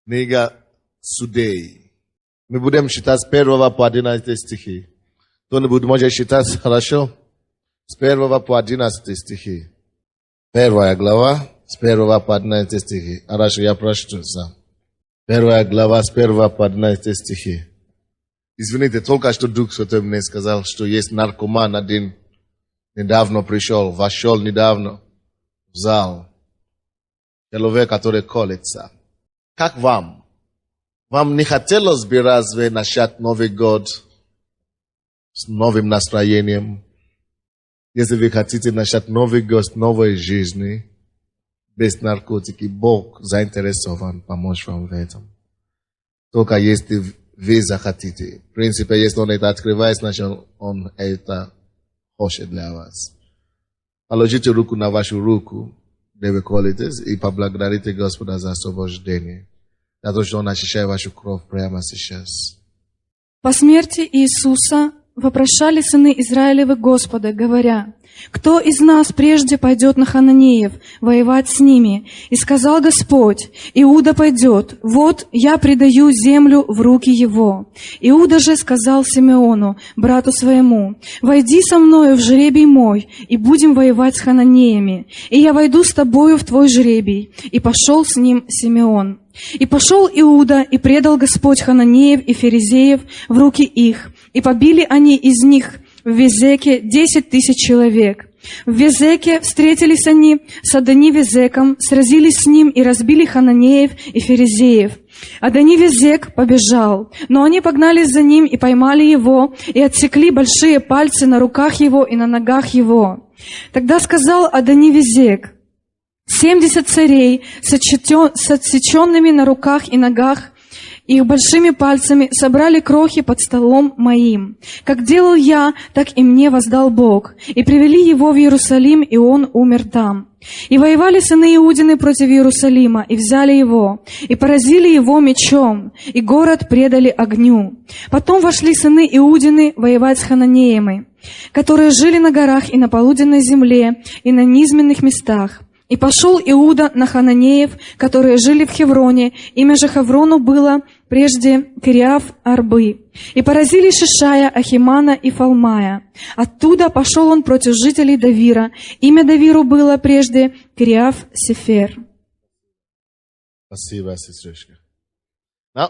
Книга Судей. Мы будем читать с 1 по 11 стихи. Кто-нибудь может читать хорошо? С 1 по 11 стихи. 1 глава, с 1 по 11 стихи. Хорошо, я прочту сам. 1 глава, с 1 по 11 стихи. Извините, только что Дух Святой мне сказал, что есть наркоман один, недавно пришел, вошел недавно в зал. Человек, который колется. Как вам? Вам не хотелось бы разве начать Новый год с новым настроением? Если вы хотите начать Новый год с новой жизни, без наркотики, Бог заинтересован помочь вам в этом. Только если вы захотите. В принципе, если Он это открывает, значит Он это хочет для вас. Положите руку на вашу руку, где вы колитесь, и поблагодарите Господа за освобождение. За то, что Он очищает вашу кровь прямо сейчас. По смерти Иисуса вопрошали сыны Израилевы Господа, говоря: «Кто из нас прежде пойдет на Хананеев воевать с ними?» И сказал Господь: «Иуда пойдет. Вот я предаю землю в руки его». Иуда же сказал Симеону, брату своему: «Войди со мною в жребий мой, и будем воевать с Хананеями. И я войду с тобою в твой жребий». И пошел с ним Симеон. И пошел Иуда, и предал Господь Хананеев и Ферезеев в руки их. И побили они из них в Везеке 10 000 человек. В Везеке встретились они с Адони-Везеком, сразились с ним и разбили Хананеев и Ферезеев. Адони-Везек побежал, но они погнались за ним и поймали его, и отсекли большие пальцы на руках его и на ногах его. Тогда сказал Адони-Везек: 70 царей с отсеченными на руках и ногах их большими пальцами собрали крохи под столом моим. Как делал я, так и мне воздал Бог. И привели его в Иерусалим, и он умер там. И воевали сыны Иудины против Иерусалима, и взяли его, и поразили его мечом, и город предали огню. Потом вошли сыны Иудины воевать с Хананеями, которые жили на горах и на полуденной земле, и на низменных местах. И пошел Иуда на Хананеев, которые жили в Хевроне, имя же Хеврону было прежде Кириав-Арбы. И поразили Шишая, Ахимана и Фалмая. Оттуда пошел он против жителей Давира, имя Давиру было прежде Кириав-Сефер. Спасибо, сестричка.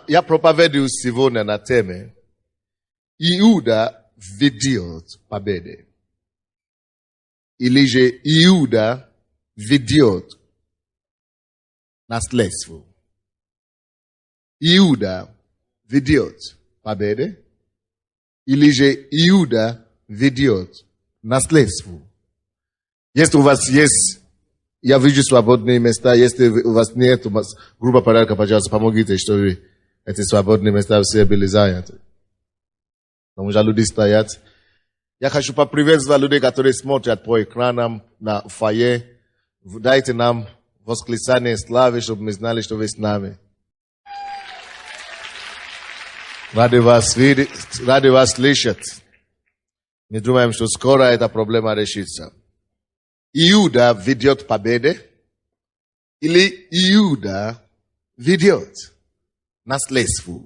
Я проповедую сегодня на теме Иуда ведет победы. Или же Иуда ведет наследство. Иуда ведет победы, или же Иуда ведет наследство. Если у вас есть, я вижу свободные места, если у вас нет, у вас группа порядка, пожалуйста, помогите, чтобы эти свободные места все были заняты. Потому что люди стоят. Я хочу поприветствовать людей, которые смотрят по экранам на фойе. Дайте нам восклицание славы, чтобы мы знали, что вы с нами. Рады вас видеть, рады вас слышать. Мы думаем, что скоро эта проблема решится. Иуда ведет победы, или Иуда ведет наследство.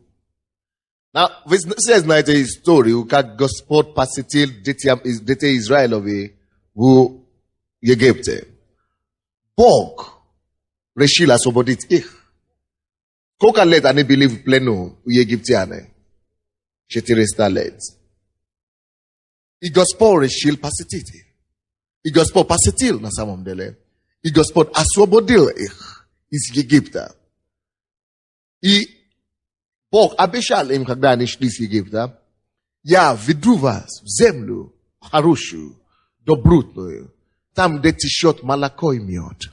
Вы все знаете историю, как Господь посетил детей Израилевых в Египте. Бог решил освободить их. Сколько лет они были в плену у египтяне? 400 лет. И Господь решил посетить их. И Господь посетил на самом деле. И Господь освободил их из Египта. И Бог обещал им, когда они шли из Египта: я веду вас в землю хорошую, добротную, там, где течет молоко и мед.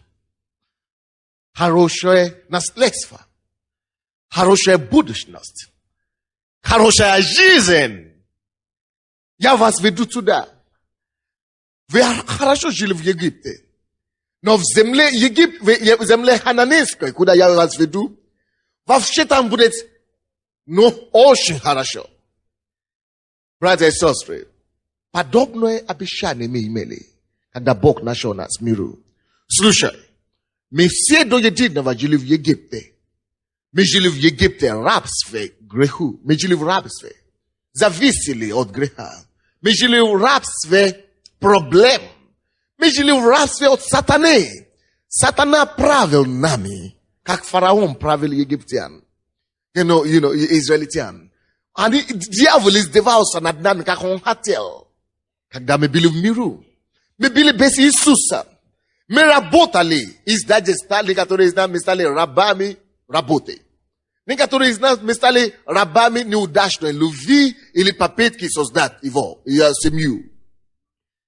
Хорошее наследство. Хорошая будущность. Хорошая жизнь. Я вас веду туда. Вы хорошо жили в Египте. Но в земле в земле хананейской, куда я вас веду, вообще там будет, очень хорошо. Братья и сестры, подобное обещание мы имели, когда Бог нашел нас в миру. Слушай, мы все до единого жили в Египте. Мы жили в Египте, рабстве, греху. Мы жили в рабстве, зависели от греха. Мы жили в рабстве проблем. Мы жили в рабстве от сатаны. Сатана правил нами, как фараон правил египтян. Израильтян. И дьявол издевался над нами, как он хотел. Когда мы были в миру. Мы были без Иисуса. Мы работали. Из даже стали, которые из нас мы стали рабами работы. Некоторые из нас мы стали рабами неудачной любви или попытки создать его, ее семью.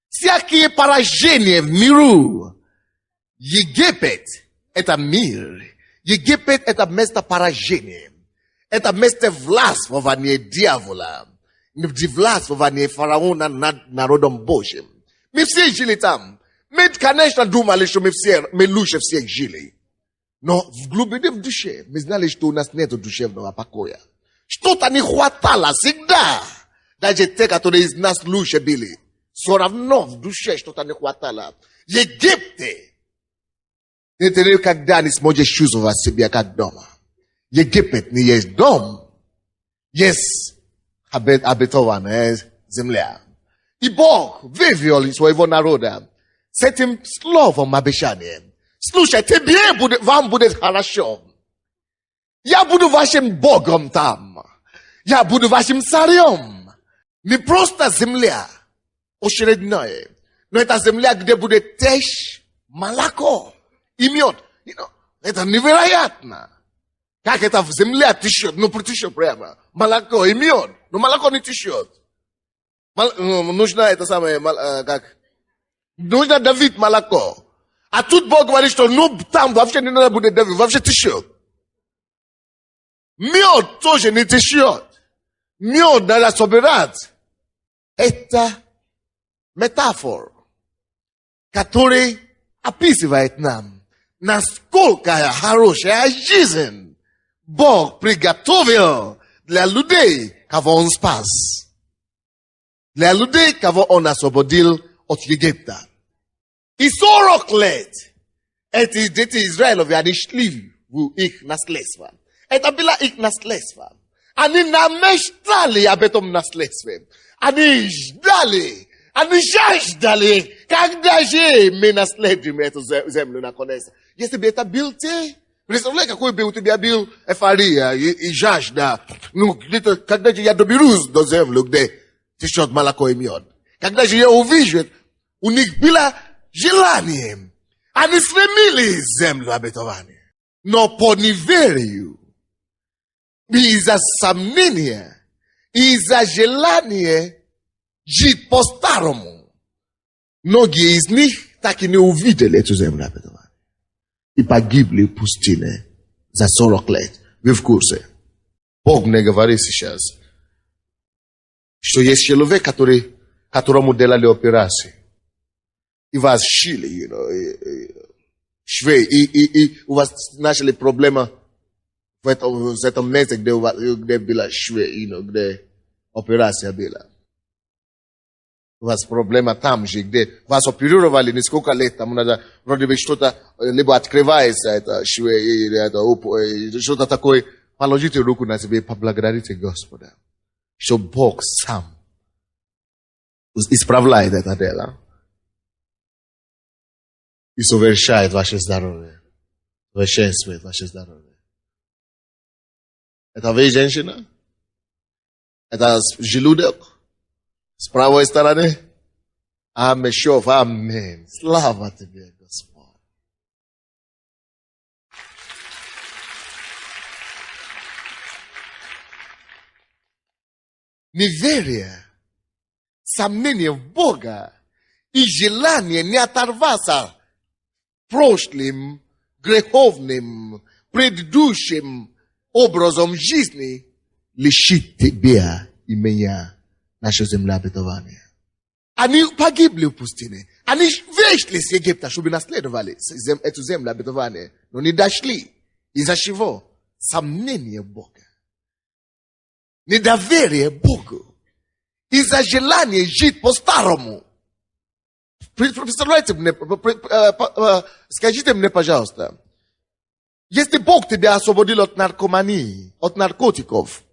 Всякие поражения в миру. Египет – это мир. Египет – это место поражения. Это место властвования дьявола. Властвования фараона над народом Божьим. Мы все жили там. Мы, конечно, думали, что мы лучше всех жили. Но в глубине в душе мы знали, что у нас нет душевного покоя. Что-то не хватало всегда. Даже те, которые из нас лучше были. Все равно в душе что-то не хватало. В Египте ты никогда не сможешь чувствовать себя как дома. Египет не есть дом. Есть обетованная земля. И Бог вывел своего народа с этим словом обещанием. Слушай, вам будет хорошо. Я буду вашим Богом там. Я буду вашим царем. Не просто земля очередная, но это земля, где будет течь молоко и мед. Это невероятно. Как это в земле течет? Притечет прямо. Молоко и мед. Но молоко не течет. Нужно это самое, нужно давить молоко. А тут Бог говорит, что там вообще не надо будет давить, вообще течет. Мед тоже не течет. Мед надо собирать. Это метафора, который описывает нам, насколько хорошая жизнь Бог приготовил для людей, кого Он спас. Для людей, кого Он освободил от Египта. И 40 лет эти дети Израилевы, они шли в их наследство. Это было их наследство. Они намечтали об этом наследстве. Они ждали, они жаждали, когда же мы наследим эту землю наконец. Если бы это был ты, представляй, какой бы у тебя был эйфория и жажда. Где-то, когда же я доберусь до земли, где течет молоко и мед. Когда же я увижу, у них было желание. Они стремились в землю обетования. Но по неверию, из-за сомнения, из-за желания жить по-старому, многие из них так и не увидели эту землю обетования. И погибли в пустыне за 40 лет. Вы в курсе? Бог мне говорит сейчас, что есть человек, которому делали операции. И вас шили, швы, и у вас начали проблемы в этом месте, где была швы, где операция была. У вас проблема там же, где вас оперировали несколько лет, там надо, вроде бы что-то, либо открывается это швы, или что-то такое. Положите руку на себя и поблагодарите Господа, что Бог сам исправляет это дело. И совершает ваше здоровье. Совершенствует ваше здоровье. Это вы, женщина? Это желудок? С правой стороны? Аминь. Аминь. Слава тебе, Господь. Неверие, сомнение в Бога и желание не оторваться прошлым, греховным, предыдущим образом жизни лишит тебя и меня наша земля обетования. Они погибли в пустыне. Они вышли с Египта, чтобы наследовали эту землю обетования, но не дошли. Из-за чего? Сомнение Бога. Недоверие Богу. Из-за желания жить по-старому. Представляете мне, скажите мне, пожалуйста, Если Бог тебя освободил от наркомании, от наркотиков,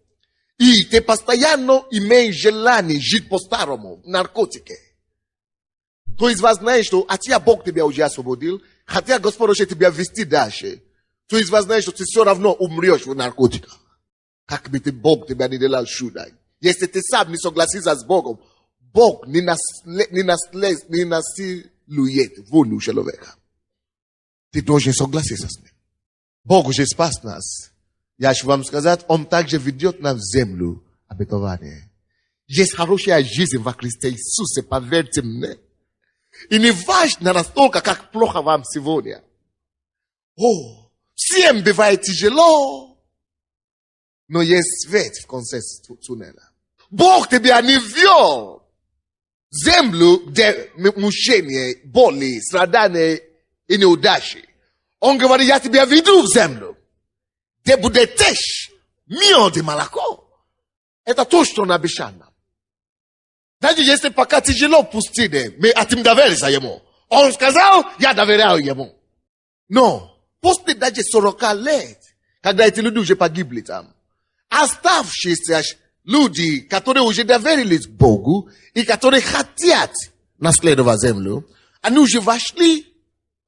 и ты постоянно имеешь желание жить по-старому, в наркотике, то из вас знает, что хотя Бог тебя уже освободил, хотя Господь хочет тебя вести дальше, то из вас знает, что ты все равно умрешь в наркотиках. Как бы Бог тебя не делал чудо. Если ты сам не согласишься с Богом, Бог не насилует волю человека. Ты должен согласиться с ним. Бог уже спас нас. Я хочу вам сказать, Он также ведет нас в землю обетования. Есть хорошая жизнь во Христе Иисусе, поверьте мне. И не важно настолько, как плохо вам сегодня. Всем бывает тяжело. Но есть свет в конце туннеля. Бог тебя не ввел в землю, где мучения, боли, страдания и неудачи. Он говорит, я тебя веду в землю, где будет течь мед и молоко. Это то, что он обещал нам. Даже если пока тяжело в пустыне, мы хотим довериться ему. Он сказал, я доверяю ему. Но после даже 40 лет, когда эти люди уже погибли там, оставшиеся люди, которые уже доверились Богу и которые хотят наследовать землю, они уже вошли,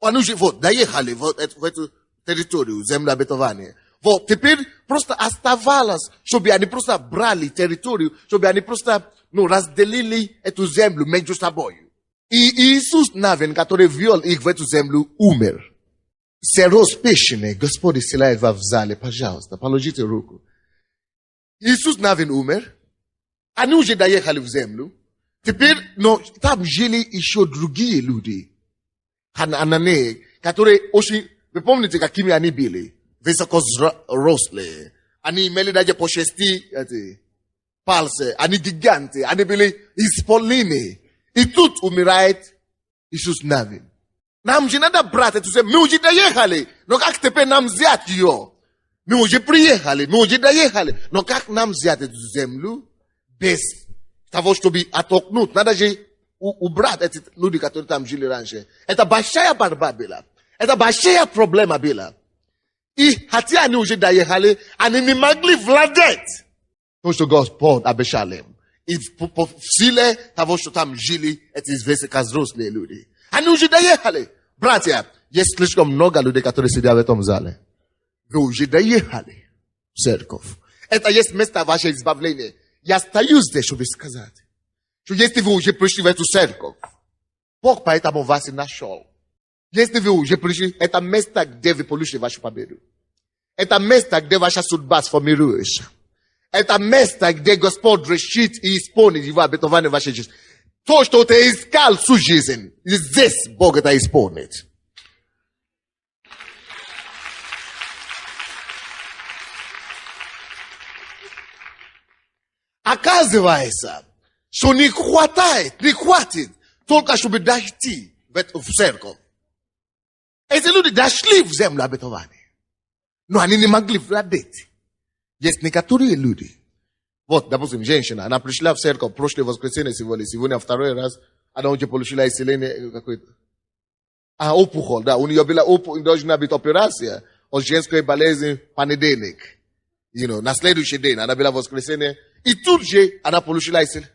они уже доехали в эту территорию, землю обетования. Вот теперь просто оставалось, чтобы они просто брали территорию, чтобы они просто разделили эту землю между собой. И Иисус Навин, который ввел их в эту землю, умер. Все распущенные, Господь исцеляет вас в зале, пожалуйста, положите руку. Иисус Навин умер, они уже доехали в землю. Теперь, но там жили еще другие люди, Хананеи, которые очень, вы помните, какими они были? Высокорослые. Они имели даже по 6 пальцы, они гиганты, они были исполнены. И тут умирает Иисус Навин. Нам же надо брать эту землю. Мы уже доехали, но как теперь нам взять ее? Мы уже приехали, мы уже доехали. Но как нам взять эту землю без того, чтобы оттолкнуть? Надо же убрать эти люди, которые там жили раньше. Это большая борьба была. Это большая проблема была. И хотя они уже доехали, они не могли владеть то, что Господь обещал им. И в силе того, что там жили эти высокорослые люди. Они уже доехали. Братья, есть слишком много людей, которые сидят в этом зале. Вы уже доехали в церковь. Это есть место вашего избавления. Я стою здесь, чтобы сказать, что если вы уже пришли в эту церковь, Бог поэтому вас и нашел. Если вы уже пришли, это место, где вы получите вашу победу. Это место, где ваша судьба сформируется. Это место, где Господь решит и исполнит его обетование в вашей жизни. То, что ты искал всю жизнь, здесь Бог это исполнит. Оказывается, что не хватит только чтобы дойти в церковь. Эти люди дошли в землю обетования, но они не могли владеть. Есть некоторые люди. Вот, допустим, женщина, она пришла в церковь прошлое воскресенье сегодня второй раз, она уже получила исцеление какое-то. Опухоль, да, у нее была должна быть операция от женской болезни понедельник. На следующий день она была воскресенье, и тут же она получила исцеление.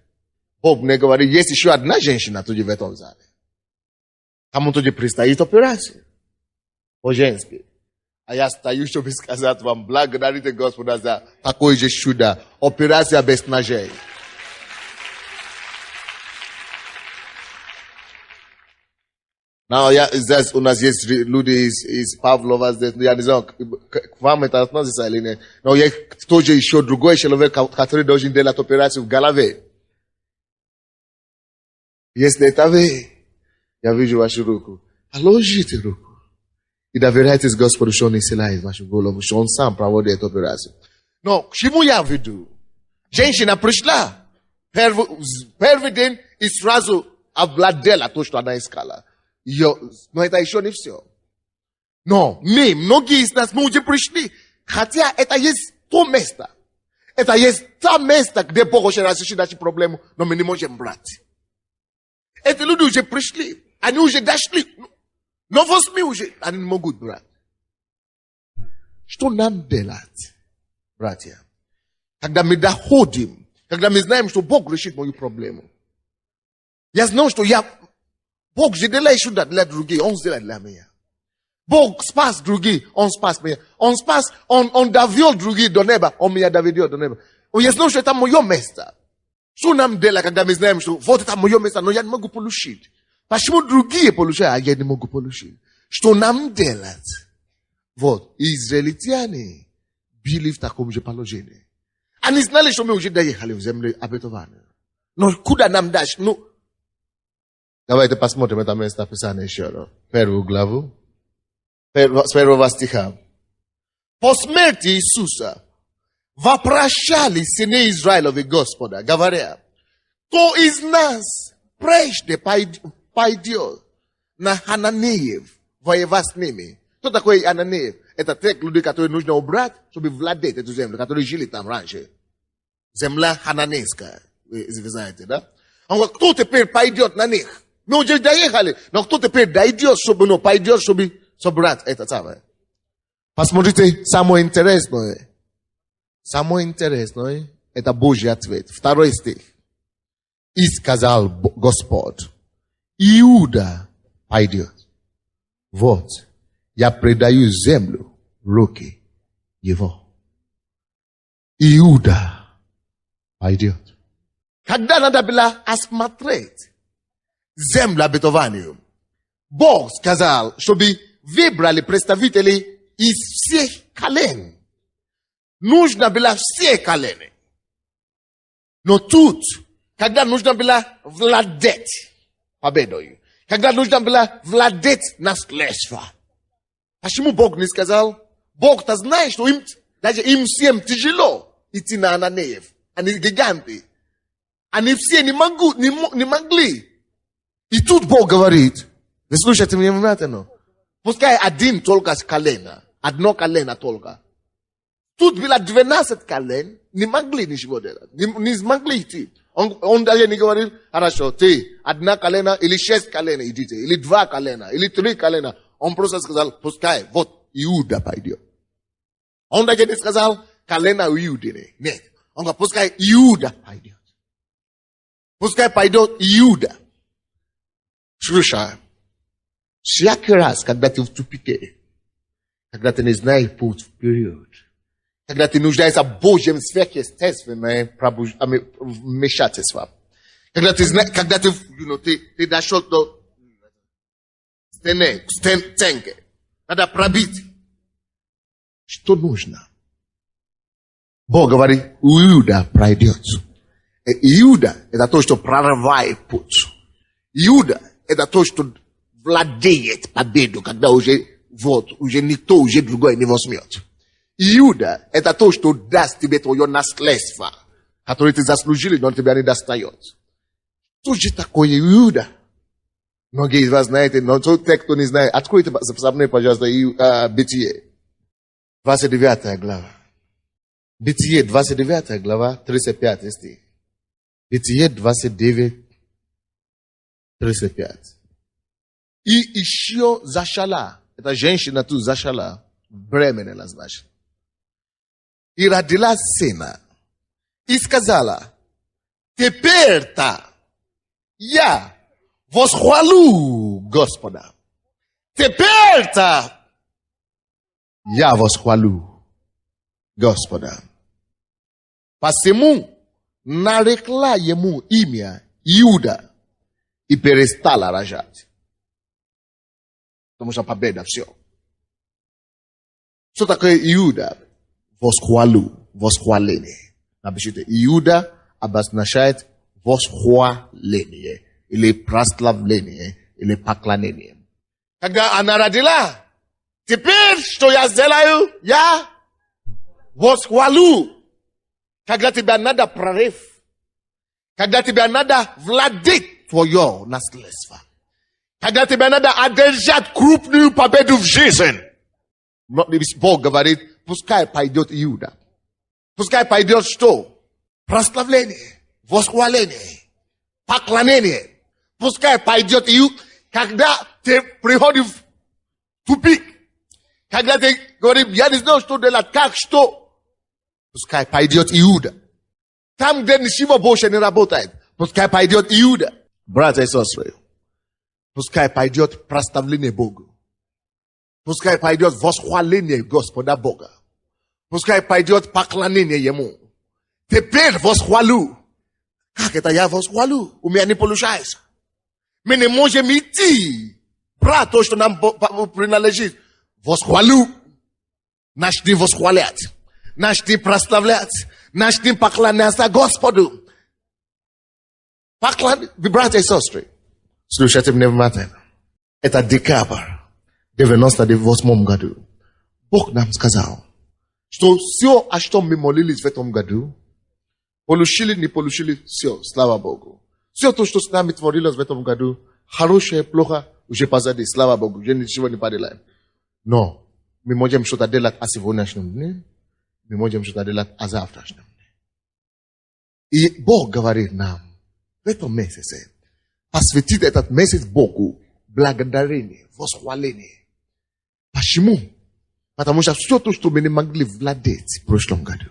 Бог мне говорит, есть еще одна женщина тут в этом зале. Кому тут предстоит операция. По-женски. А я стою, чтобы сказать вам, благодарите Господа за такое же чудо. Операция без ножей. Здесь у нас есть люди из Павлова, здесь, я не знаю, к вам это относится или нет. Но есть тоже еще другой человек, который должен делать операцию в голове. Если это вы, я вижу вашу руку. Положите руку. И доверяйтесь Господу, что Он исцеляет вашу голову, что Он сам проводит эту операцию. Но к чему я веду? Женщина пришла. Первый день и сразу овладела то, что она искала. Но это еще не все. Но многие из нас, мы уже пришли. Хотя это есть то место. Это есть то место, где Бог хочет разрешить наши проблемы, но мы не можем брать. Эти люди уже пришли. Они уже дошли. Но возьми уже, они не могут брать. что нам делать, братья? Когда мы доходим, когда мы знаем, что Бог решит мою проблему. Я знаю, что Бог же делает сюда для других, Он сделает для меня. Бог спас других, Он спас меня. Он довел других до неба, Он меня доведет до неба. Я знаю, что это мое место. Что нам делать, когда мы знаем, что вот это мое место, но я не могу получить? Почему другие получают, а я не могу получить? Что нам делать? Вот, израильтяне были в таком же положении. Они знали, что мы уже доехали в землю обетованную. Но куда нам дать? Ну, давайте посмотрим это место Писания еще раз. Первую главу. С первого стиха. По смерти Иисуса вопрошали сыны Израилева Господа, говоря, кто из нас прежде пойдет на Хананеев воевать с ними? Кто такой Хананеев? Это те люди, которые нужно убрать, чтобы владеть эту землю, которые жили там раньше. Земля хананейская, вы знаете, да? Он говорит, кто теперь пойдет на них? Мы уже доехали, но кто теперь дойдет, чтобы, пойдет, чтобы собрать это самое? Посмотрите, самое интересное. Самое интересное, это Божий ответ. 2 стих. И сказал Господь, Иуда пойдет. Вот, я предаю землю в руки его. Иуда пойдет. Когда надо было осмотреть землю обетованную, Бог сказал, чтобы выбрали представителей из всех колен. Нужно было все колены. Но тут, когда нужно было владеть победой, когда нужно было владеть наследством, почему Бог не сказал? Бог-то знает, что даже им всем тяжело идти на Хананеев. Они гиганты. Они все не могли. И тут Бог говорит, вы слушайте меня внимательно, пускай один только с колена, одно колено только. Тут было 12 колен, не могли ничего делать, не смогли идти. Он даже не говорил, хорошо, ты, одна колена, или 6 колена идите, или 2 колена, или 3 колена. Он просто сказал, пускай, вот, Иуда пойдет. Он даже не сказал, колена Иуды. Нет. Он говорит, пускай Иуда пойдет. Пускай пойдет Иуда. Слушай, всякий раз, когда ты в тупике, когда ты не знаешь путь вперед, когда ты нуждаешься в Божьем сверхъестественном вмешательстве, когда ты дошел до стенки, надо пробить. Что нужно? Бог говорит, Иуда пройдет. Иуда – это то, что прорывает путь. Иуда – это то, что владеет победу, когда уже никто уже другой не возьмет. Иуда – это то, что даст тебе твое наследство, которое ты заслужил, но тебя не достает. Что же такое Иуда? Многие из вас знаете, но те, кто не знает, откройте со мной, пожалуйста, Бытие, 29 глава. Бытие, 29 глава, 35 стих. Бытие 29, 35. И еще зашла, эта женщина тут зашла, беременна, значит. И родила сына. И сказала, теперь-то я восхвалю Господа. Теперь-то я восхвалю Господа. Посему нарекла ему имя Иуда и перестала рожать. Потому что победа все. Что такое Иуда? Восхвалю, восхваление. Напишите, Иуда обозначает восхваление, или прославление, или поклонение. Когда она родила, теперь что я сделаю? Я восхвалю. Когда тебе надо прорыв, когда тебе надо владеть твое наследство, когда тебе надо одержать крупную победу в жизни, Бог говорит, пускай пойдет Иуда. Пускай пойдет что? Прославление, восхваление, поклонение. Пускай пойдет Иуда, когда ты приходишь в тупик, когда ты Говорит, я не знал, что делать, как, что. Пускай пойдет Иуда. Там, где ничего больше не работает, пускай пойдет Иуда. Братья и сестры, пускай пойдет прославление Богу. Пускай пойдет восхваление Господа Бога. Пускай пойдет поклонение Ему. Теперь восхвалю. Как это я восхвалю? У меня не получается. Мы не можем идти. Брать то, что нам принадлежит. Восхвалю. Начни восхвалять. Начни прославлять. Начни поклоняться Господу. Братья и сестры, слушайте меня внимательно. Это декабрь 98 году. Бог нам сказал, что все, о чем мы молились в этом году, получили, не получили, все, слава Богу. Все то, что с нами творилось в этом году, хорошее, плохо, уже позади, слава Богу, уже ничего не поделаем. Но мы можем что-то делать о сегодняшнем дне, мы можем что-то делать о завтрашнем дне. И Бог говорит нам, в этом месяце, посвятить этот месяц Богу благодарение, восхваление. Почему? Потому что все то, что мы не могли владеть в прошлом году,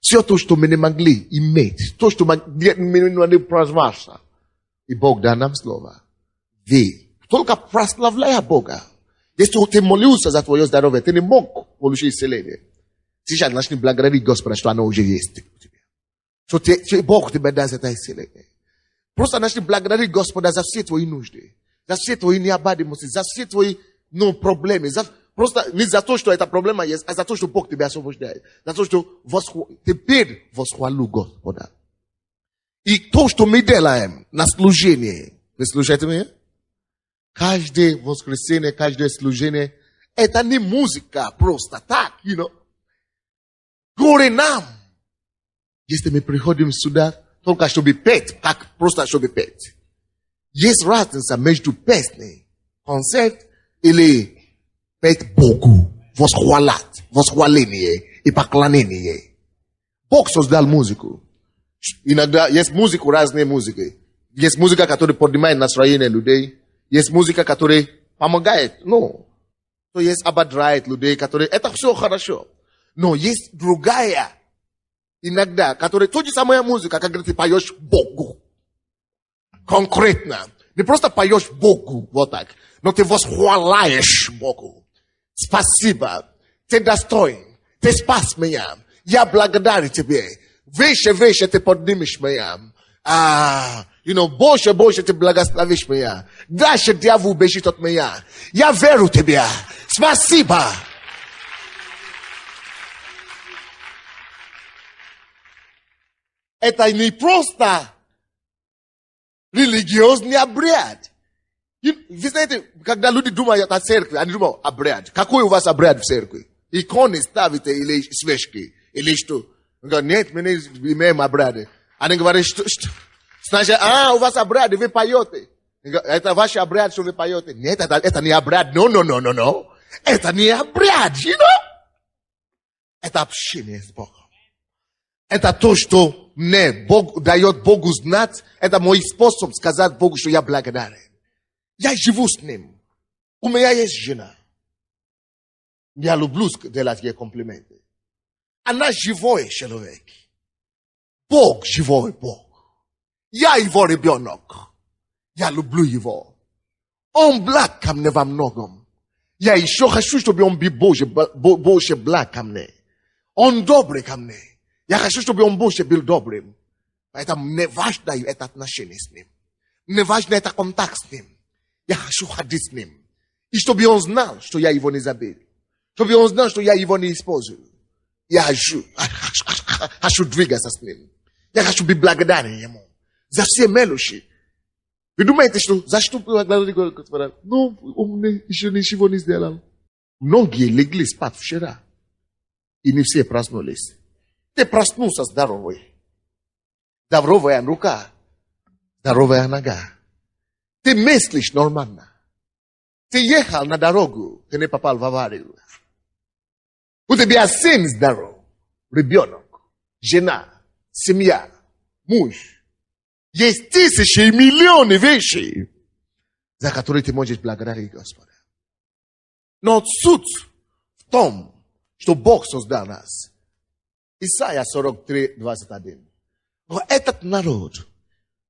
все то, что мы не могли иметь, то, что мы не могли прозваться, и Бог дал нам слово. Вы, только прославляя Бога, если ты молился за твое здоровье, ты не мог получить исцеление. Сейчас начни благодарить Господа, что оно уже есть у тебя. Что Бог тебе даст это исцеление. Просто начни благодарить Господа за все твои нужды, за все твои необходимости, за все твои проблемы. Просто не за то, что эта проблема есть, а за то, что Бог тебя освобождает. За то, что теперь восхвалю Господа. И то, что мы делаем на служении, вы слушаете меня? Каждое воскресенье, каждое служение, это не музыка просто так, Горе нам, если мы приходим сюда, только чтобы петь, как просто чтобы петь. Есть разница между песней, концерт или петь Богу, восхвалять, восхваление и поклонение. Бог создал музыку. Иногда есть музыка, разные музыки. Есть музыка, которая поднимает настроение людей. Есть музыка, которая помогает. То есть ободряет людей, которые... Это все хорошо. Но есть другая, иногда, которая... То же самая музыка, когда ты поешь Богу. Конкретно. Не просто поешь Богу, вот так. Но ты восхваляешь Богу. Спасибо. Ты достоин. Ты спас меня. Я благодарю тебе. Выше ты поднимешь меня. Больше ты благословишь меня. Дальше дьявол бежит от меня. Я верю тебе. Спасибо. Это не просто религиозный обряд. Вы знаете, когда люди думают о церкви, они думают обряд. Какой у вас обряд в церкви? Иконы ставите или свечки? Или что? Он говорит, нет, мы не имеем обряды. Они говорят, что? Значит, у вас обряды, вы поете. Это ваш обряд, что вы поете. Нет, это не обряд. No. Это не обряд, Это общение с Богом. Это то, что мне Бог дает Богу знать. Это мой способ сказать Богу, что я благодарен. Я живу с Ним. У меня есть жена. Я люблю делать ей комплименты. Она живой человек. Бог живой Бог. Я его ребенок. Я люблю его. Он благ ко мне во многом. Я еще хочу, чтобы он был больше благ ко мне. Он добрый ко мне. Я хочу, чтобы он больше был добрым. Поэтому мне важно это отношение с ним. Мне важно это контакт с ним. Я хочу ходить с ним. И чтобы он знал, что я его не забыл. Чтобы он знал, что я его не использую. Я хочу двигаться с ним. Я хочу быть благодарен ему. За все мелочи. Вы думаете, что за что благодарить Господа? Он еще ничего не сделал. Многие легли спать вчера. И не все проснулись. Ты проснулся здоровый. Здоровая рука. Здоровая нога. Ты мыслишь нормально. Ты ехал на дорогу. Ты не попал в аварию. У тебя сын здоров. Ребенок. Жена. Семья. Муж. Есть тысячи и миллионы вещей, за которые ты можешь благодарить Господа. Но суть в том, что Бог создал нас. Исайя 43, 21. Но этот народ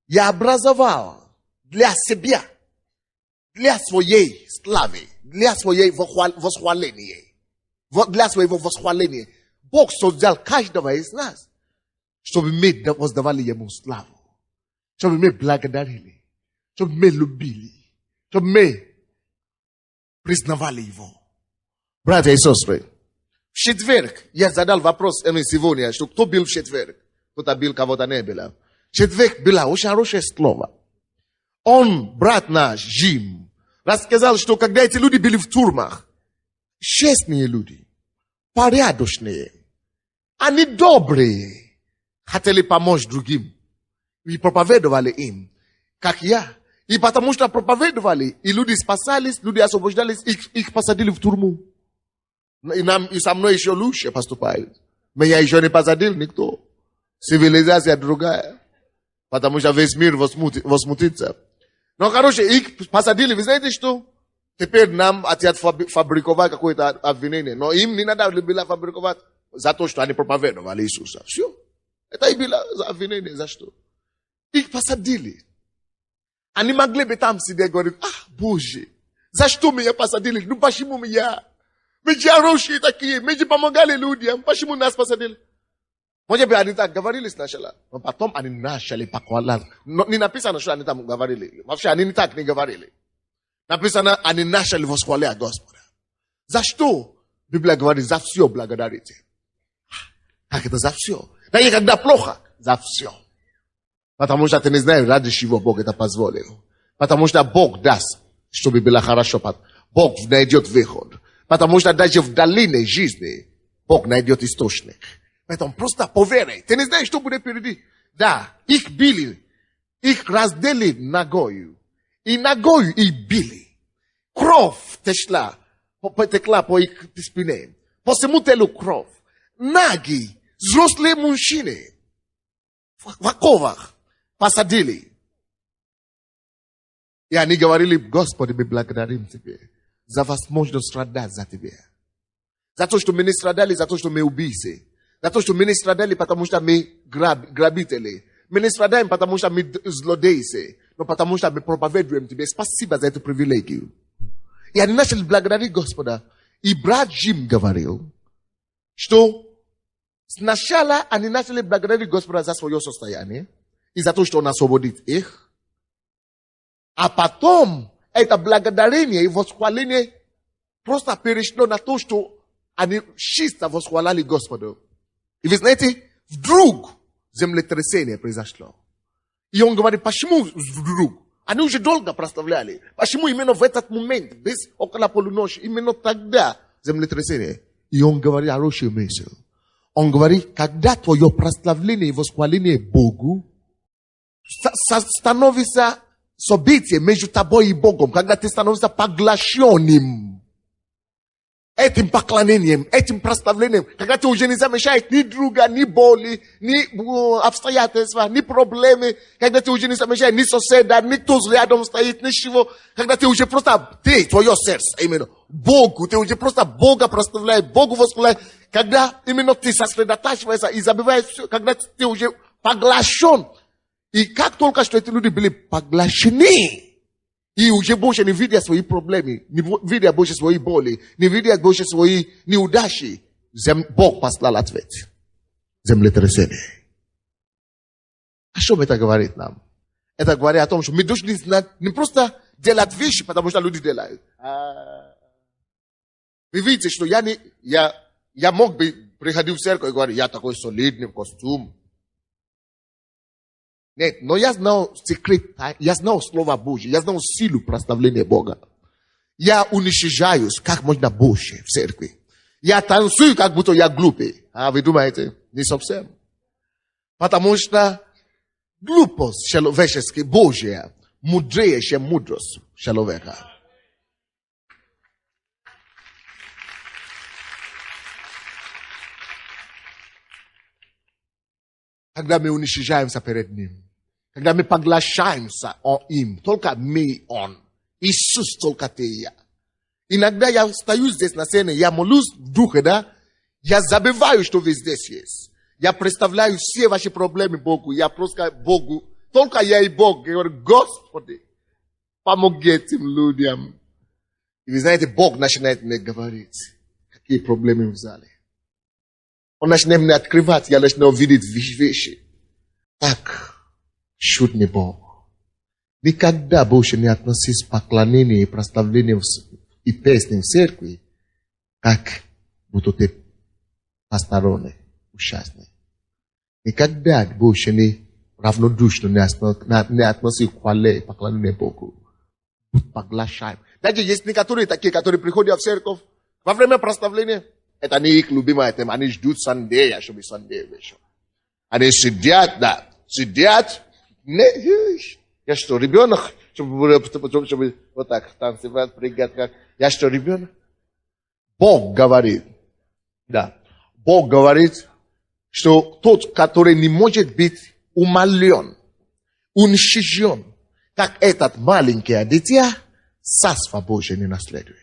я образовал для себя, для своей славы, для своего восхваления. Для своего восхваления. Бог создал каждого из нас, чтобы мы воздавали Ему славу, чтобы мы благодарили, чтобы мы любили, чтобы мы признавали Его. Братья и сестры, в четверг я задал вопрос сегодня, что кто был в четверг? Кто-то был, кого-то не было. В четверг было очень хорошее слово. Он, брат наш, Джим, рассказал, что когда эти люди были в тюрьмах, честные люди, порядочные, они добрые, хотели помочь другим. И проповедовали им, как я. И потому что проповедовали, и люди спасались, люди освобождались, их посадили в тюрьму. И со мной еще лучше поступают. Меня еще не посадил никто. Цивилизация другая. Потому что весь мир возмутится. Но, короче, их посадили. Вы знаете что? Теперь нам хотят фабриковать какое-то обвинение. Но им не надо было фабриковать за то, что они проповедовали Иисуса. Все. Это и было обвинение. За что? Их посадили. Они могли бы там сидеть и говорить, Боже, за что меня посадили? Ну, почему меня? Мы же хорошие такие, мы же помогали людям. Почему нас посадили? Может быть, они так говорили сначала, но потом они начали похвалять. Не написано, что они там говорили. Вообще, они не так не говорили. Написано, они начали восхвалять Господа. За что? Библия говорит, за все благодарите. Как это за все? Да и когда плохо, за все. Потому что ты не знаешь, ради чего Бог это позволил. Потому что Бог даст, чтобы было хорошо. Бог найдет выход. Потому что даже в долине жизни Бог найдет источник. Поэтому просто поверь. Ты не знаешь, что будет впереди. Да, их били. Их раздели ногою. И ногою их били. Кровь текла по их спине. По всему телу кровь. Ноги, взрослые мужчины в оковах посадили. И они говорили, Господи, мы благодарим Тебя за возможность страдать за Тебя. За то, что мы не страдали, за то, что мы убийцы. За то, что мы не страдали, потому что мы грабители. Мы не страдаем, потому что мы злодейцы. Но потому что мы проповедуем Тебе. Спасибо за эту привилегию. И они начали благодарить Господа. И брат Джим говорил, что сначала они начали благодарить Господа за свое состояние. И за то, что Он освободит их. А потом это благодарение и восхваление просто перешло на то, что они чисто восхваляли Господу. И вы знаете, вдруг землетрясение произошло. И он говорит, почему вдруг? Они уже долго прославляли. Почему именно в этот момент, без около полуночи, именно тогда землетрясение? И он говорит хорошую мысль. Он говорит, когда твое прославление и восхваление Богу становится событием между тобой и Богом, когда ты становишься поглощенным этим поклонением, этим прославлением, когда ты уже не замечаешь ни друга, ни боли, ни обстоятельства, ни проблемы, когда ты уже не замечаешь ни соседа, ни кто рядом стоит, ничего, когда ты уже просто, твое сердце, именно, Богу, ты уже просто Бога прославляешь, Богу восхваляешь, когда именно ты сосредотачиваешься и забываешь все, когда ты уже поглощен. И как только что эти люди были поглощены, и уже больше не видя свои проблемы, не видя больше свои боли, не видя больше свои неудачи, Бог послал ответ. Землетрясение. А что это говорит нам? Это говорит о том, что мы должны знать, не просто делать вещи, потому что люди делают. Вы видите, что я мог бы приходить в церковь и говорить, я такой солидный в костюм. Нет, но я знал секрет, я знал Слово Божье, я знал силу прославления Бога. Я уничижаюсь как можно больше в церкви. Я танцую, как будто я глупый. А вы думаете? Не совсем. Потому что глупость человеческая, Божья, мудрее, чем мудрость человека. Когда мы уничижаемся перед Ним, когда мы поглощаемся им, только мы, Он, Иисус, только ты и я. Иногда я стою здесь на сцене, я молюсь в духе, да, Я забываю, что вы здесь есть. Я представляю все ваши проблемы Богу. Я просто Богу. Только я и Бог. Я говорю, Господи, помоги этим людям. И вы знаете, Бог начинает мне говорить, какие проблемы в зале. Он начинает мне открывать, я начинаю видеть вещи. Так, чудный Бог. Никогда больше не относись к поклонению и прославлению и песням в церкви, как будто ты посторонний, участник. Никогда больше не равнодушно не относись к хвале и поклонению Богу. Поглощаем. Даже есть некоторые такие, которые приходят в церковь во время прославления. Это не их любимая тема. Они ждут Сандея, чтобы Сандея вышел. Они сидят, да, сидят. Я что, ребенок? Чтобы вот так танцевать, прыгать. Как? Я что, ребенок? Бог говорит, да, Бог говорит, что тот, который не может быть умален, уничижен, как этот маленький дитя, царство Божие не наследует.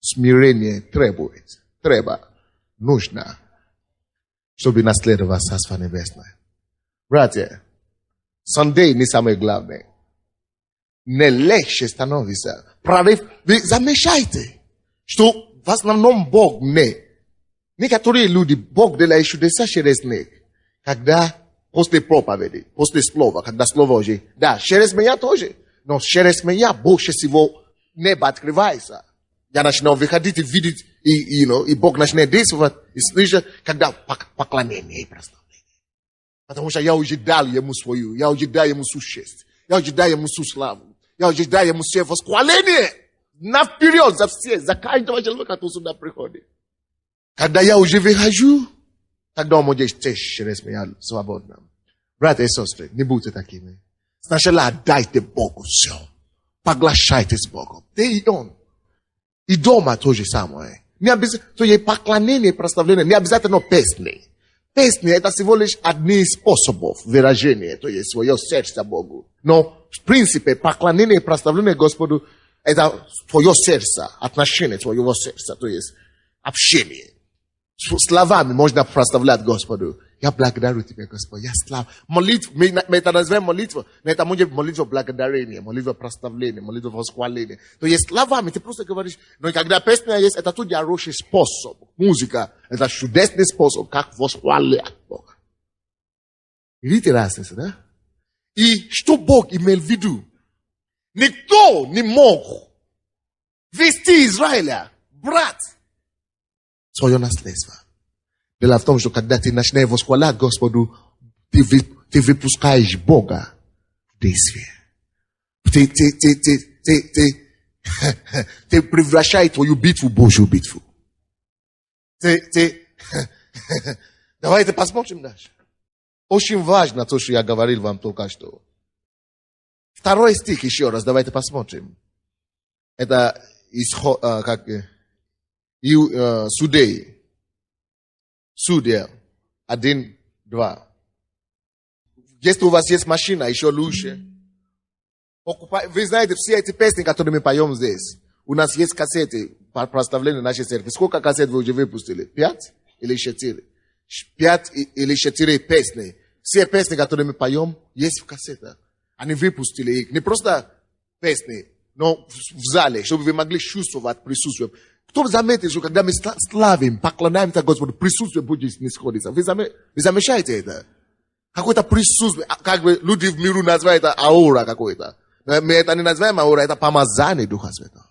Смирение нужно, чтобы наследовать Царство Небесное. Братья, Sunday не самое главное. Не легче становится. Вы замечаете, что в основном Бог не. Некоторые люди, Бог делает чудеса через них. Когда после проповеди, после слова, когда слово уже, да, через меня тоже. Но через меня больше всего небо открывается. Я начинаю выходить и видеть, и Бог начинает действовать, и слышать, когда поклонение и прославление. Потому что я уже дал ему свою, я уже дал ему сущность, я уже дал ему всю славу, я уже дал ему все восхваление. Наперед за все, за каждого человека, кто сюда приходит. Когда я уже выхожу, тогда он может течь через меня свободно. Братья и сестры, не будьте такими. Сначала отдайте Богу все. Поглощайтесь Богом. Ты и Он. И дома то же самое. Не обязательно, то есть поклонение и прославление, не обязательно песни. Песни это всего лишь одни из способов выражения, то есть свое сердце Богу. Но в принципе поклонение и прославление Господу это твое сердце, отношение твоего сердца, то есть общение. Словами можно прославлять Господу. Я благодарю Тебя, Господь. Я славлю. Молитва, мы это называем молитва, но это может быть молитва благодарения, молитва прославления, молитва восхваления. То есть словами ты просто говоришь, но когда песня есть, это тут хороший способ. Музыка, это чудесный способ, как восхвалять Бога. Видите разницу, да? И что Бог имел в виду? Никто не мог вести Израиля, брат, свое наследство. Дело в том, что когда ты начинаешь восхвалять Господу, ты выпускаешь Бога в действие. Ты превращаешь твою битву в Божью битву. Давайте посмотрим дальше. Очень важно то, что я говорил вам только что. Второй стих еще раз, давайте посмотрим. Это Судей. Судья 1:2. Если у вас есть машина, еще лучше. Вы знаете, все эти песни, которые мы поем здесь, у нас есть кассеты по прославлению нашей церкви. Сколько кассет вы уже выпустили? 5 или 4? 5 или 4 песни. Все песни, которые мы поем, есть в кассетах. Они выпустили их. Не просто песни, но в зале, чтобы вы могли чувствовать присутствие. Кто заметит, что когда мы славим, поклоняемся Господу, присутствие будет не сходиться. Вы замечаете это? Какое-то присутствие, как бы люди в миру называют это аура какой-то. Мы это не называем аура, это помазание Духа Святого.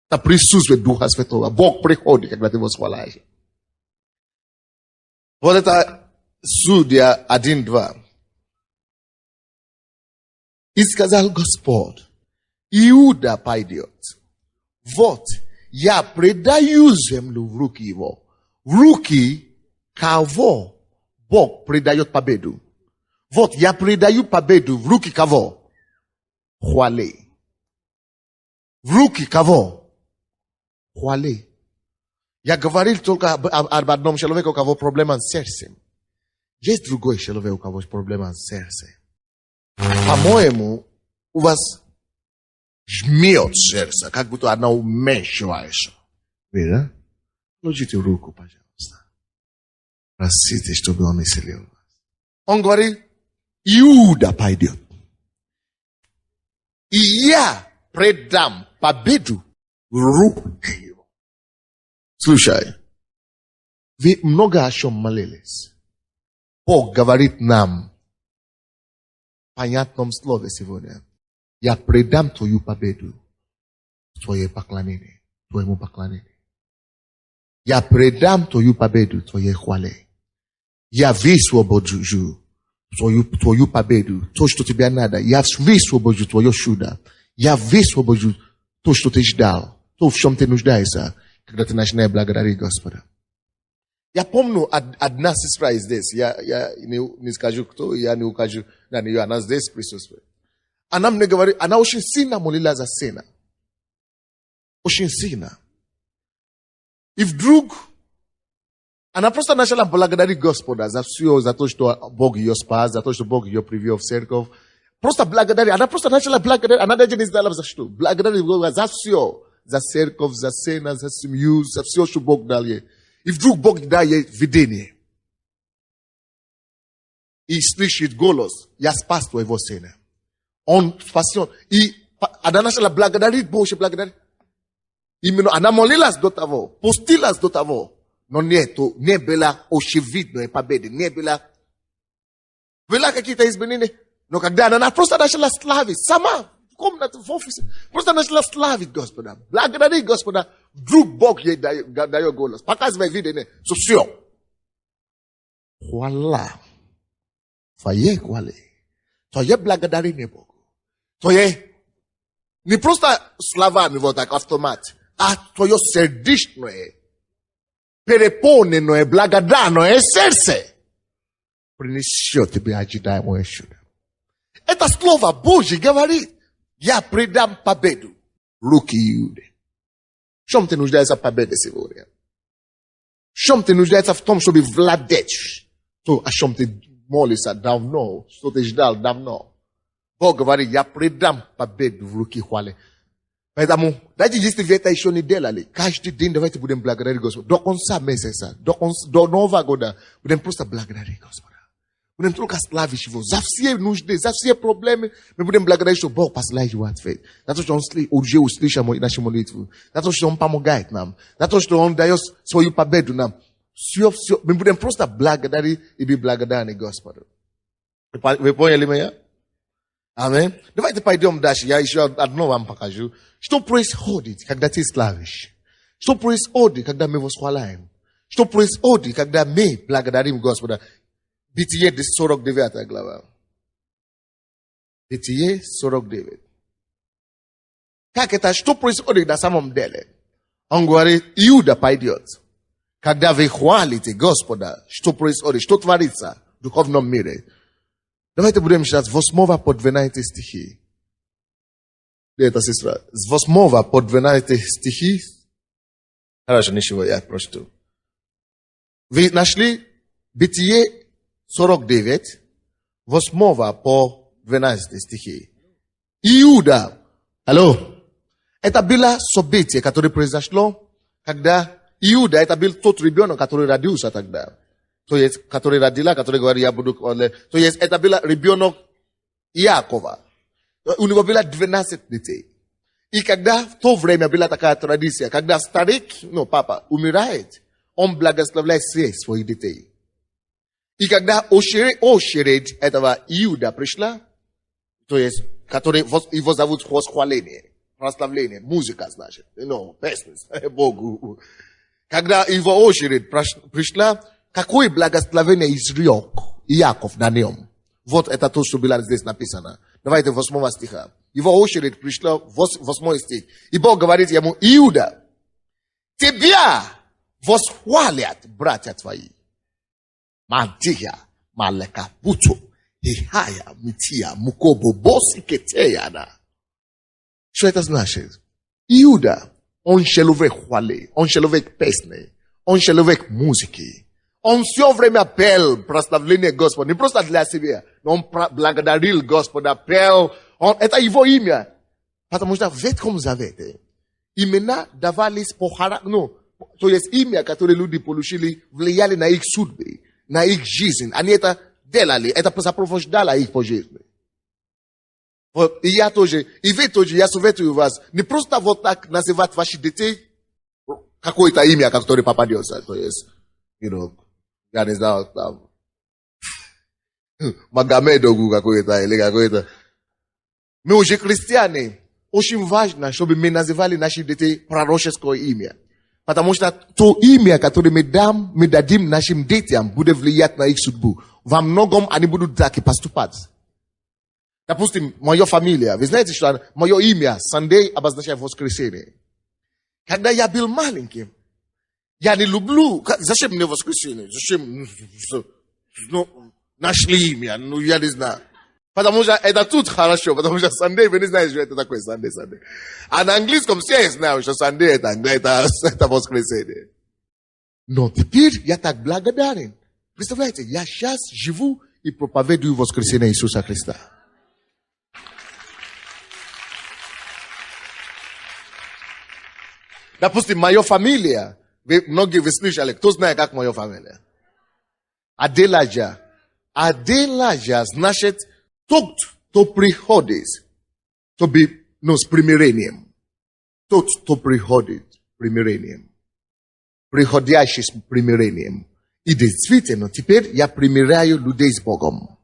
Это присутствие Духа Святого. Бог приходит, когда ты восхваляешь. Вот это Судья 1:2. И сказал Господь, Иуда пойдет. Вот, я предаю землю в руки его. В руки кого Бог предает победу? Вот, я предаю победу в руки кого? Хвали. В руки кого? Хвали. Я говорил только об одном человеке, у кого проблема с сердцем. Есть другой человек, у кого проблема с сердцем. По-моему, у вас жмет сердце, как будто она уменьшивается. Видно? Положите руку, пожалуйста. Простите, чтобы он исцелил вас. Он говорит, Иуда пойдет. И я предам победу в руку его. Слушай, вы много о чем молились. Бог говорит нам в понятном слове сегодня. Я предам твою победу в твоей поклонении, твоему поклонению. Я предам твою победу в твоей хвале. Я высвобожу твою победу, то, что тебе надо. Я высвобожу твое чудо. Я высвобожу то, что ты ждал, то, в чем ты нуждаешься, когда ты начинаешь благодарить Господа. Я помню, одна сестра здесь, я не скажу кто, я не укажу на нее, она здесь присутствует. Она мне говорит, она очень сильно молилась за сына. Очень сильно. И вдруг, она просто начала благодарить Господа за все, за то, что Бог ее спас, за то, что Бог ее привел в церковь. Просто благодарить. Она просто начала благодарить. Она даже не знала за что. Благодарить Бога за все. За церковь, за сына, за семью, за все, что Бог дал ей. И вдруг Бог дал ей видение. И слышит голос. Я спас твоего сына. Он спасен. И она начала благодарить Бога, благодарить. Именно она молилась до того, постилась до того. Но нету, не было очевидной победы, не было какие-то изменения. Но когда она просто начала славить, сама в комнате, в офисе, просто начала славить Господа, благодарить Господа, вдруг Бог ей дает голос, показывает видение, что все. Хвала. Твое хвале. Твое благодарение Богу. Твое не просто словами вот так автомат, а твое сердечное, переполненное, благодарное сердце принесет тебе ожидаемое чудо. Это слово Божье говорит, я предам победу в руки Иуды. В чем ты нуждаешься в победе сегодня? В чем ты нуждаешься в том, чтобы владеть? То, о чем ты молишься давно, что ты ждал давно. Бог говорит, я предам победу в руки хвалы. Поэтому, даже если вы это еще не делали, каждый день давайте будем благодарить Господа. До конца месяца, до Нового года, будем просто благодарить Господа. Будем только славить Его. За все нужды, за все проблемы, мы будем благодарить, что Бог посылает его ответ. За то, что Он уже услышал наши молитвы. За то, что Он помогает нам. За то, что Он дает свою победу нам. Все, мы будем просто благодарить и быть благодарны Господу. Вы поняли меня? Аминь. Давайте пойдем дальше. Я еще одно вам покажу. Что происходит, когда ты славишь? Что происходит, когда мы восхваляем? Что происходит, когда мы благодарим Господа? Бытие 49 глава. Бытие 49. Как это? Что происходит на самом деле? Он говорит, Иуда пойдет. Когда вы хвалите Господа, что происходит, что творится в духовном мире? Давайте будем читать с 8 по 12 стихи. Это сестра. С 8 по 12 стихи. Хорошо, ничего, я прочту. Вы нашли Бытие 49, 8 по 12 стихи. Иуда. Алло. Это было событие, которое произошло, когда Иуда, это был тот ребенок, который родился тогда. То есть, который родила, который говорит, я буду... То есть, это был ребенок Иакова. У него было 12 детей. И когда в то время была такая традиция, когда старик, папа, умирает, он благословляет всех своих детей. И когда очередь этого Иуда пришла, то есть, который его зовут восхваление, прославление, музыка, значит, песни, Богу. Когда его очередь пришла, какое благословение изрек Иаков на нем. Вот это то, что было здесь написано. Давайте 8 стиха. Его очередь пришла, 8 стих. И Бог говорит ему, Иуда, тебя восхвалят братья твои. Мантия, малека, буту, ихая, мития, мукобо, боси, кетеяна. Что это значит? Иуда, он человек хвали, он человек песни, он человек музыки. Он все время пел прославление Господа. Не просто для себя, но он благодарил Господа, пел. Это его имя. Потому что в Ветхом Завете имена давались по характеру. To jest imię, które ludzie polushili, влияли na ich судьбы, na ich жизнь. Они это делали, это сопровождало их по жизни. Вот, и я тоже, и вы тоже, я советую вас, не просто вот так называть ваших детей какое-то имя, которое попадется. То есть, я не знаю, там, Магомедову какое-то или какое-то. Мы уже христиане. Очень важно, чтобы мы называли наших детей пророческое имя. Потому что то имя, которое мы дадим нашим детям, будет влиять на их судьбу. Во многом они будут так и поступать. Допустим, моя фамилия. Вы знаете, что мое имя Sunday обозначает воскресенье. Когда я был маленьким, я не люблю... Зачем мне воскресенье? Зачем? Нашли имя, я не знаю. Потому что это тут хорошо, потому что Sunday, вы не знаете, что это такое Sunday. А на английском все знают, что Sunday это воскресенье. Но теперь я так благодарен. Представляете, я сейчас живу и проповедую воскресенье Иисуса Христа. Допустим, моя фамилия, многие вы слышали, кто знает, как моя фамилия? Аделаджа. Аделаджа значит тот, кто приходит, с примирением. Тот, кто приходит с примирением. Приходящий с примирением. И действительно, теперь я примиряю людей с Богом.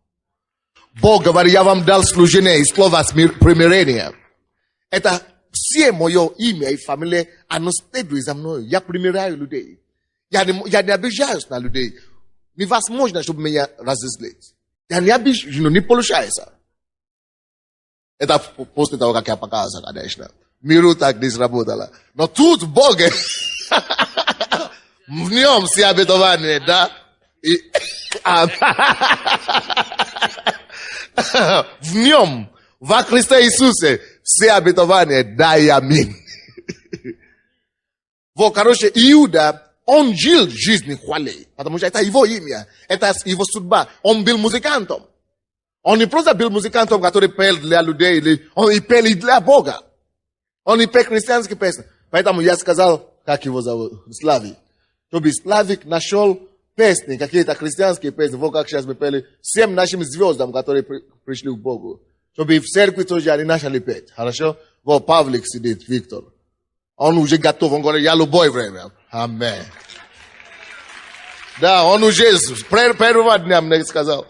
Бог говорит, я вам дал служение и слово примирения. Это все мое имя и фамилия, оно следует за мной. Я примиряю людей. Я не обижаюсь на людей. Невозможно, чтобы меня разозлить. Я не обижаю, не получается. Это после того, как я показал, конечно. Миру так не сработало. Но тут Бог, в нем все обетования, да? В нем, во Христе Иисусе, все обетования, да и аминь. Вот, короче, Иуда, он жил жизнью хвалы, потому что это его имя, это его судьба. Он был музыкантом. Он не просто был музыкантом, который пел для людей, он и пел и для Бога. Он и пел христианские песни. Поэтому я сказал, как его зовут, Славик. Чтобы Славик нашел песни, какие-то христианские песни, вот как сейчас мы пели, всем нашим звездам, которые пришли к Богу. Чтобы в церкви тоже они начали петь. Хорошо? Вот Павлик сидит, Виктор. Он уже готов, он говорит, я любое время. Аминь. Да, он уже первого дня мне сказал.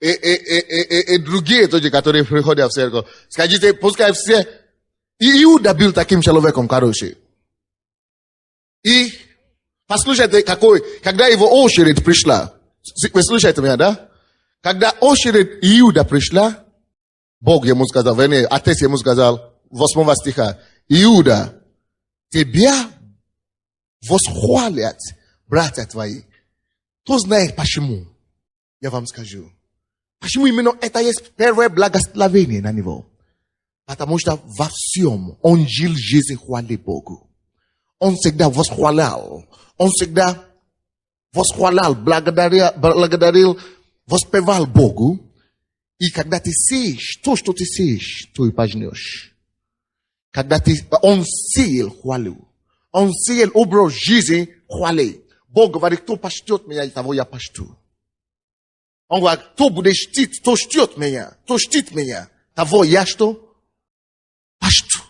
И другие тоже, которые приходят в церковь. Скажите, пускай все... И Иуда был таким человеком, короче. И послушайте, когда его очередь пришла. Вы слушаете меня, да? Когда очередь Иуда пришла, Бог ему сказал, вернее, Отец ему сказал, 8 стиха, Иуда, тебя восхвалят братья твои. Кто знает почему? Я вам скажу. Почему именно это есть первое благословение на него? Потому что во всем он жил жизнь хвалы Богу. Он всегда восхвалял. Он всегда восхвалял, благодарил, воспевал Богу. И когда ты сеешь, то, что ты сеешь, то и пожнешь. Он сеял хвалу. Он сеял образ жизни хвалы. Бог говорит, кто почтет меня, того я почту. Он говорит, кто будет чтить, кто чтет меня, кто чтит меня, того я что? Почту.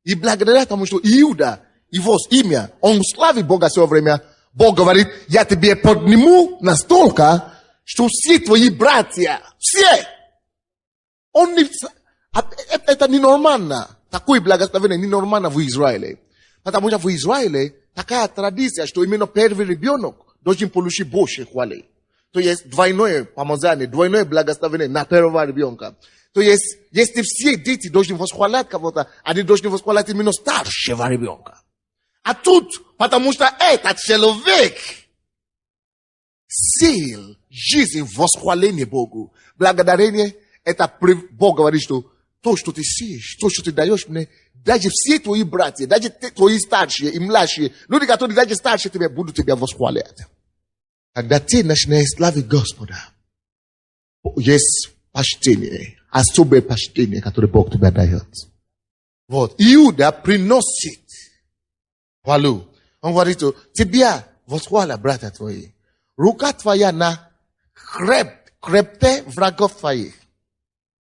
И благодаря тому, что Иуда, его имя, он славит Бога все время, Бог говорит, я тебе подниму настолько, что все твои братья, все, это ненормально. Такое благословение ненормально в Израиле. Потому что в Израиле такая традиция, что именно первый ребенок должен получить больше хвалы. То есть двойное помазание, двойное благословение на первого ребенка. То есть, если все дети должны восхвалять кого-то, они должны восхвалять именно старшего ребенка. А тут, потому что этот человек сеял жизнь в восхвалении Богу. Благодарение, это Бог говорит, что то, что ты сеешь, то, что ты даешь мне, даже все твои братья, даже твои старшие и младшие, люди, которые даже старше тебя, будут тебя восхвалять. Когда ты начинаешь славить Господа, есть почтение, особое почтение, которое Бог тебе дает. Вот. Иуда приносит Хвалу. Он говорит, тебя восхваля, брата твои. Рука твоя на крепте врагов твоих.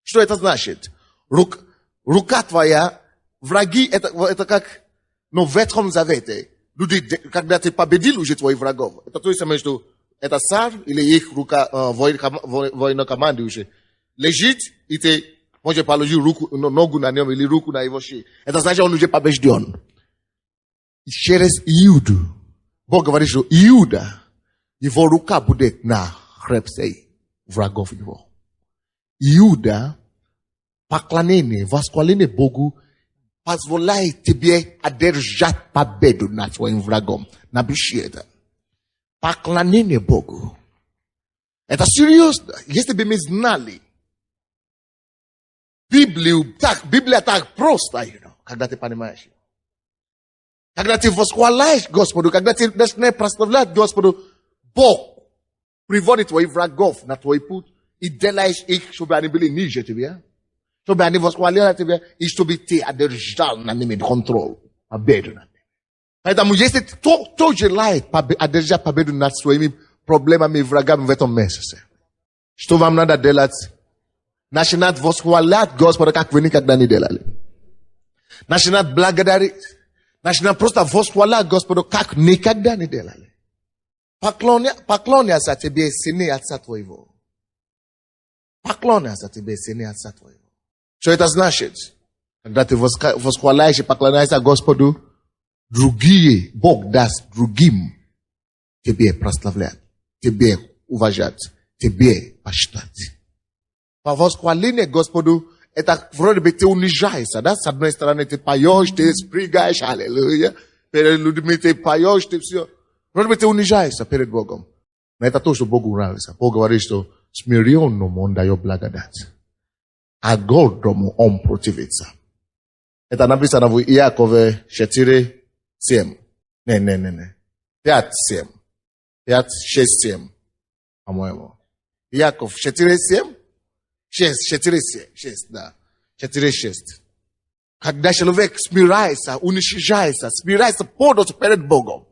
Что это значит? Рука твоя, враги, это как, в Ветхом Завете. Люди, когда ты победил уже твоих врагов, это то есть, что это царь или их рука, военнокомандующий, лежит, и ты можешь положить ногу на нем или руку на его шею. Это значит, он уже побежден. И через Иуду, Бог говорит, что Иуда, его рука будет на хребте врагов его. Иуда, поклонение, восхваление Богу, позволяет тебе одержать победу над своим врагом. Напиши это. Поклонение Богу. Это серьезно. Если бы мы знали, Библия так просто, когда ты понимаешь. Когда ты восхваляешь Господу, когда ты начинаешь прославлять Господу, Бог приводит твоих врагов на твой путь и делаешь их, чтобы они были ниже тебя. Чтобы они восхваляли тебя, и чтобы ты одержал над ними контроль, победу над ними. Поэтому, если кто желает одержать победу над своими проблемами и врагами в этом месяце, что вам надо делать? Начинать восхвалять Господа, как вы никогда не делали. Начинать благодарить. Начинать просто восхвалять Господа, как никогда не делали. Поклоняться тебе, сыны Отца твоего. Поклоняться тебе, сыны Отца твоего. Что это значит? Когда ты восхваляешь и поклоняешься Господу, другие, Бог даст другим тебе прославлять, тебе уважать, тебе почитать. По восхвалению Господу, это вроде бы ты унижаешься, да? С одной стороны ты поешь, ты спрыгаешь, аллилуйя. Перед людьми ты поешь, ты все. Вроде бы ты унижаешься перед Богом. Но это то, что Богу нравится. Бог говорит, что смиренному Он дает благодать. А гордому Он противится. Это написано в Иакове 4:7. Не. 5:7. 5:6-7. По-моему. Иаков 4:7? 6, да. 4:6. Когда человек смиряется, уничижается, смиряется полностью перед Богом,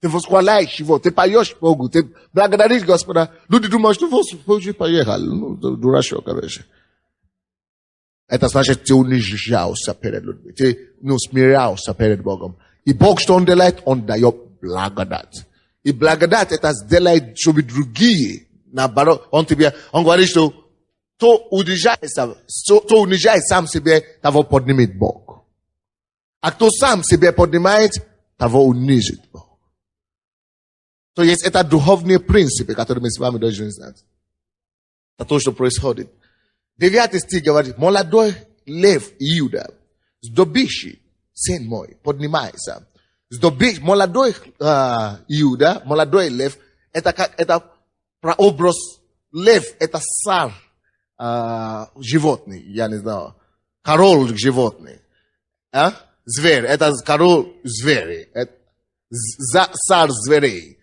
ты восхваляешь Его, ты поешь Богу, ты благодаришь Господа, люди думают, что вы поехали. Дурачок, короче. Это значит, ты унижался перед людьми, ты смирялся перед Богом. И Бог, что Он делает? Он дает благодать. И благодать это сделает, чтобы другие, наоборот, Он говорит, что кто унижает сам себе, того поднимет Бог. А кто сам себе поднимает, того унизит Бог. То есть это духовные принципы, которые мы с вами должны знать. Это то, что происходит. 9 стих говорит, молодой лев Иуда, сдобивший, сын мой, поднимайся. Молодой Иуда, молодой лев, это прообраз лев, это царь животный, я не знаю, король животный. Зверь, это король зверей, царь зверей.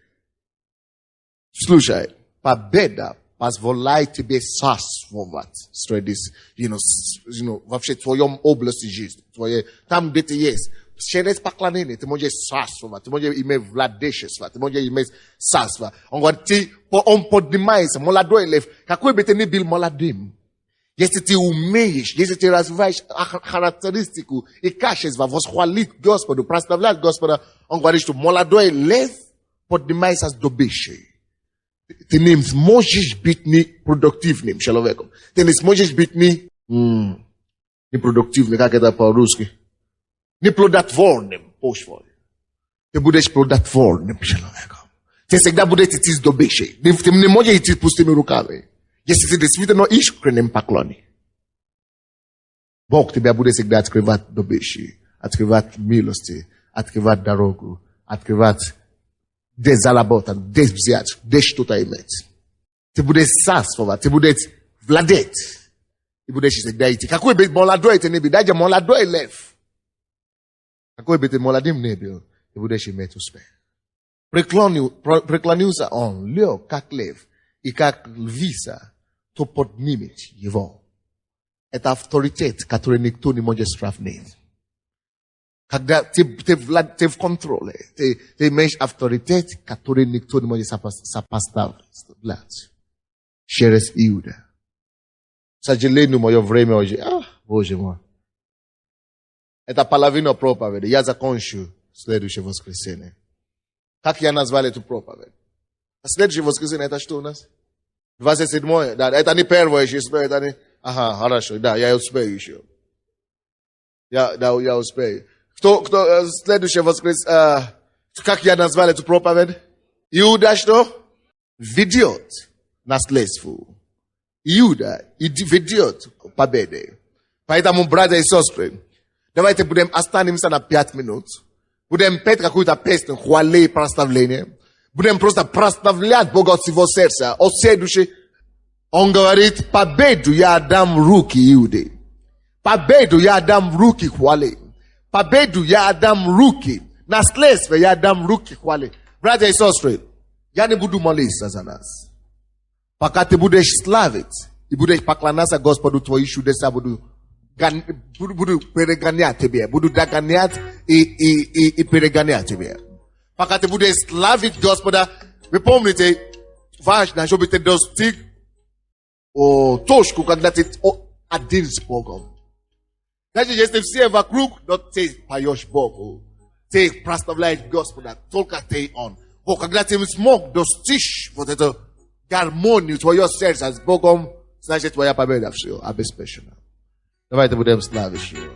Слушай, победа позволяет тебе царствовать среди, вообще в твоем области жизни, там, где ты есть. Через поклонение ты можешь царствовать, ты можешь иметь владычество, ты можешь иметь царство. Он говорит, он поднимается, молодой лев, какой бы ты ни был молодым. Если ты умеешь, если ты развиваешь характеристику и качество, восхвалить Господу, прославлять Господа, он говорит, что молодой лев поднимается с добычей. Ты не сможешь быть непродуктивным человеком. Ты не сможешь быть непродуктивным, как это по-русски. Неплодотворным почвой. Ты будешь плодотворным человеком. Ты всегда будешь идти с добычей. Ты не можешь идти с пустыми руками. Если ты действительно искренним поклонник. Бог тебя будет всегда открывать добычи, открывать милости, открывать дорогу, открывать где заработать, где взять, где что-то иметь. Ты будешь царствовать, ты будешь владеть. Ты будешь всегда идти. Какой бы молодой ты не был, даже молодой лев. Какой бы ты молодым не был, ты будешь иметь успех. Преклонился он, лег, как лев, и как львица, то поднимет его. Это авторитет, который никто не может сравнить. Когда ты в контроле, ты имеешь авторитет, который никто не может сопоставлять. Через Иуда. К сожалению, мое время уже, Боже мой. Это половина проповеди. Я закончу следующее воскресенье. Как я назвал эту проповедь? Следующее воскресенье, это что у нас? 27-е. Да, это не первое еще, это не... Ага, хорошо, да, я успею еще. Я успею. Кто следующее воскресенье, как я назвал эту проповедь? Иуда что? Ведет наследство. Иуда ведет победы. Поэтому, братья и сестры, давайте будем останемся на 5 минут. Будем петь какую-то песню, хвали и прославление. Будем просто прославлять Бога от всего сердца. От всей души. Он говорит, победу я дам в руки Иуды. Победу я дам в руки хвали. Победу я дам в руки. Наследство я дам в руки хвали. Братья и сестры, я не буду молиться за нас. Пока ты будешь славить и будешь поклоняться Господу, твои чудеса буду перегонять тебе. Буду догонять и перегонять тебе. Пока ты будешь славить Господа, вы помните, важно, чтобы ты достиг точку, когда ты один с Богом. Значит, если все вокруг, но ты поешь Богу, ты прославляешь Господа, только ты Он. Вот когда ты смог достичь вот эту гармонию твоего сердца с Богом, значит, твоя победа все обеспечена. Давайте будем славить Его.